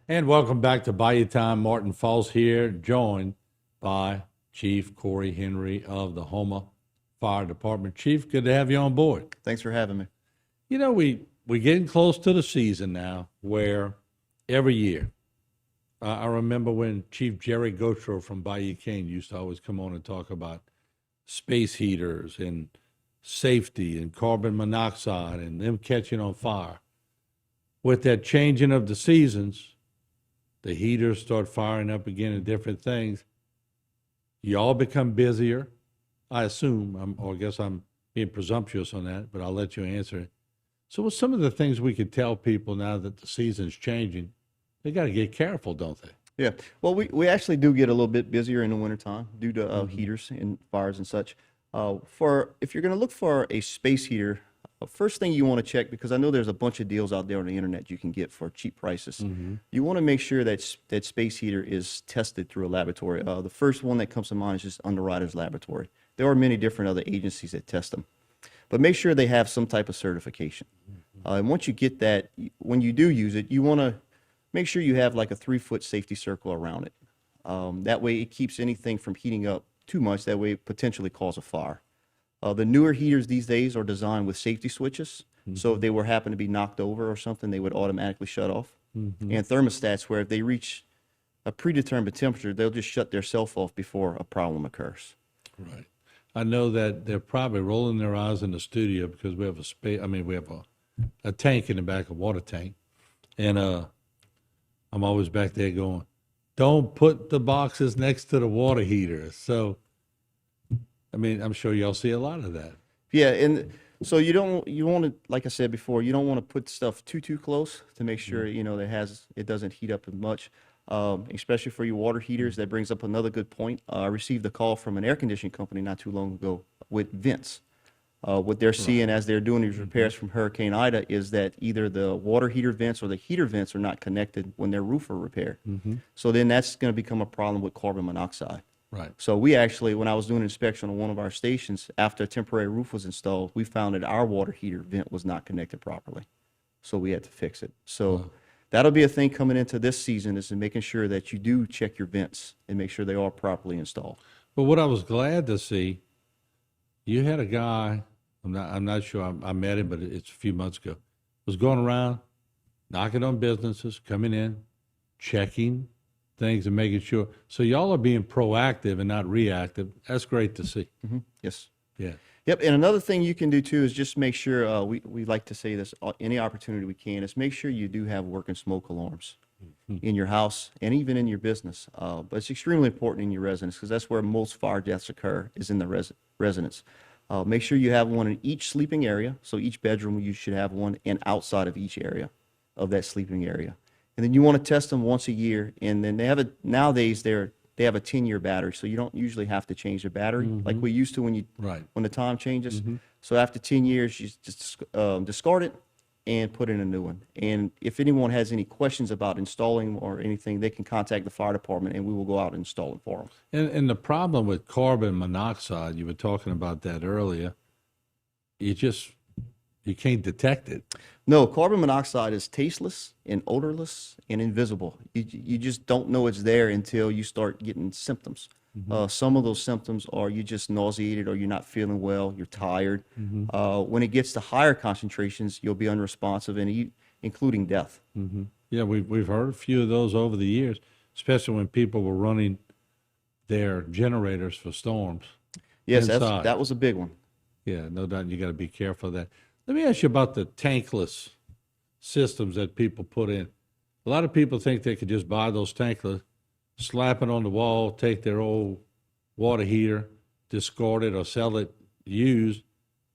And welcome back to Bayou Time. Martin Falls here, joined by Chief Corey Henry of the Houma Fire Department. Chief, good to have you on board. Thanks for having me. You know, we're getting close to the season now where every year, I remember when Chief Jerry Gotro from Bayou Cane used to always come on and talk about space heaters and safety and carbon monoxide and them catching on fire. With that changing of the seasons, the heaters start firing up again and different things. Y'all become busier, I assume, or I guess I'm being presumptuous on that, but I'll let you answer it. So what's some of the things we could tell people now that the season's changing? They got to get careful, don't they? Yeah. Well, we actually do get a little bit busier in the wintertime due to heaters and fires and such. For if you're going to look for a space heater, first thing you want to check, because I know there's a bunch of deals out there on the internet you can get for cheap prices. You want to make sure that that space heater is tested through a laboratory. The first one that comes to mind is just Underwriters Laboratory. There are many different other agencies that test them, but make sure they have some type of certification. And once you get that, when you do use it, you want to make sure you have like a 3-foot safety circle around it. That way it keeps anything from heating up too much. That way it potentially cause a fire. The newer heaters these days are designed with safety switches. So if they were happen to be knocked over or something, they would automatically shut off. And thermostats where if they reach a predetermined temperature, they'll just shut their self off before a problem occurs. Right. I know that they're probably rolling their eyes in the studio because we have we have a tank in the back, a water tank. And I'm always back there going, don't put the boxes next to the water heater. So, I'm sure y'all see a lot of that. Yeah, and so you want to, like I said before, you don't want to put stuff too close to make sure it doesn't heat up as much. Especially for your water heaters. That brings up another good point. I received a call from an air conditioning company not too long ago with vents. What they're seeing as they're doing these repairs from Hurricane Ida is that either the water heater vents or the heater vents are not connected when their roof are repaired. So then that's going to become a problem with carbon monoxide. Right. So we actually, when I was doing an inspection on one of our stations, after a temporary roof was installed, we found that our water heater vent was not connected properly. So we had to fix it. So that'll be a thing coming into this season, is in making sure that you do check your vents and make sure they are properly installed. But what I was glad to see, you had a guy, I'm not sure I met him, but it's a few months ago, was going around, knocking on businesses, coming in, checking things and making sure. So y'all are being proactive and not reactive. That's great to see. Yes. Yeah. Yep. And another thing you can do too is just make sure, we like to say this, any opportunity we can, is make sure you do have working smoke alarms in your house and even in your business. But it's extremely important in your residence because that's where most fire deaths occur, is in the residence. Make sure you have one in each sleeping area. So each bedroom, you should have one, and outside of each area of that sleeping area. And then you want to test them once a year. And then nowadays they have a 10-year battery, so you don't usually have to change the battery like we used to when the time changes. So after 10 years, you just discard it and put in a new one. And if anyone has any questions about installing or anything, they can contact the fire department, and we will go out and install it for them. And the problem with carbon monoxide, you were talking about that earlier, you can't detect it. No, carbon monoxide is tasteless and odorless and invisible. You just don't know it's there until you start getting symptoms. Some of those symptoms are you just nauseated, or you're not feeling well, you're tired. When it gets to higher concentrations, you'll be unresponsive, and including death. Yeah, we've heard a few of those over the years, especially when people were running their generators for storms. Yes, inside. that was a big one. Yeah, no doubt you got to be careful of that. Let me ask you about the tankless systems that people put in. A lot of people think they could just buy those tankless, slap it on the wall, take their old water heater, discard it, or sell it used.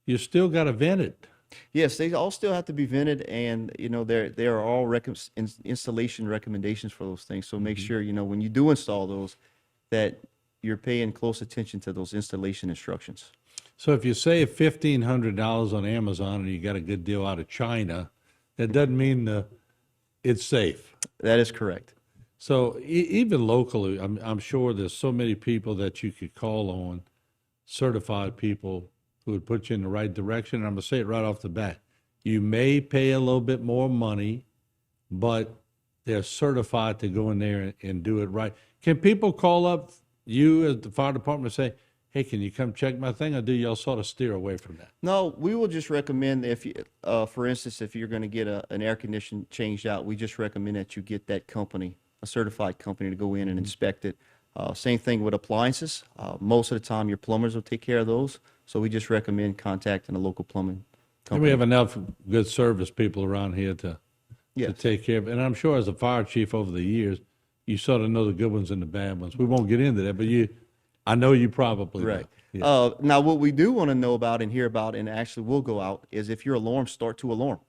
You still got to vent it. Yes, they all still have to be vented, and there are all installation recommendations for those things. So make sure when you do install those, that you're paying close attention to those installation instructions. So if you save $1,500 on Amazon and you got a good deal out of China, that doesn't mean it's safe. That is correct. So even locally, I'm sure there's so many people that you could call on, certified people who would put you in the right direction. And I'm going to say it right off the bat. You may pay a little bit more money, but they're certified to go in there and do it right. Can people call up you as the fire department and say, hey, can you come check my thing? Or do y'all sort of steer away from that? No, we will just recommend if you, for instance, if you're going to get an air condition changed out, we just recommend that you get that company, a certified company, to go in and inspect it. Same thing with appliances. Most of the time, your plumbers will take care of those. So we just recommend contacting a local plumbing And we company. have enough good service people around here to Yes. take care of it. And I'm sure as a fire chief over the years, you sort of know the good ones and the bad ones. We won't get into that, but I know you probably Right. know. Yeah. Now, what we do want to know about and hear about, and actually will go out, is if your alarms start to alarm,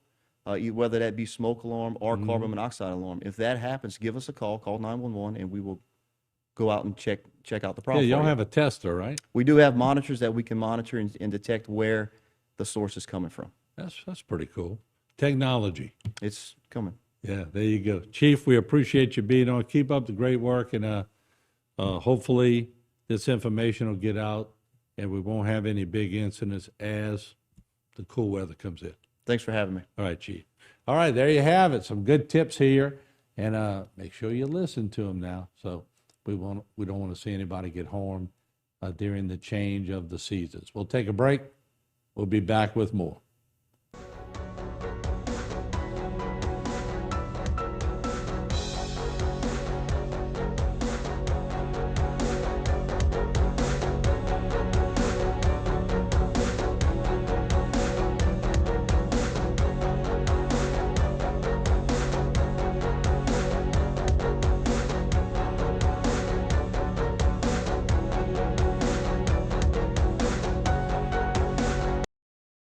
whether that be smoke alarm or Mm-hmm. carbon monoxide alarm. If that happens, give us a call 911, and we will go out and check out the Yeah, problem. y'all for you. have a tester, right? We do have monitors that we can monitor and detect where the source is coming from. That's pretty cool. Technology. It's coming. Yeah, there you go. Chief, we appreciate you being on. Keep up the great work, and hopefully this information will get out and we won't have any big incidents as the cool weather comes in. Thanks for having me. All right, Chief. All right, there you have it. Some good tips here, and make sure you listen to them now. So we don't want to see anybody get harmed during the change of the seasons. We'll take a break. We'll be back with more.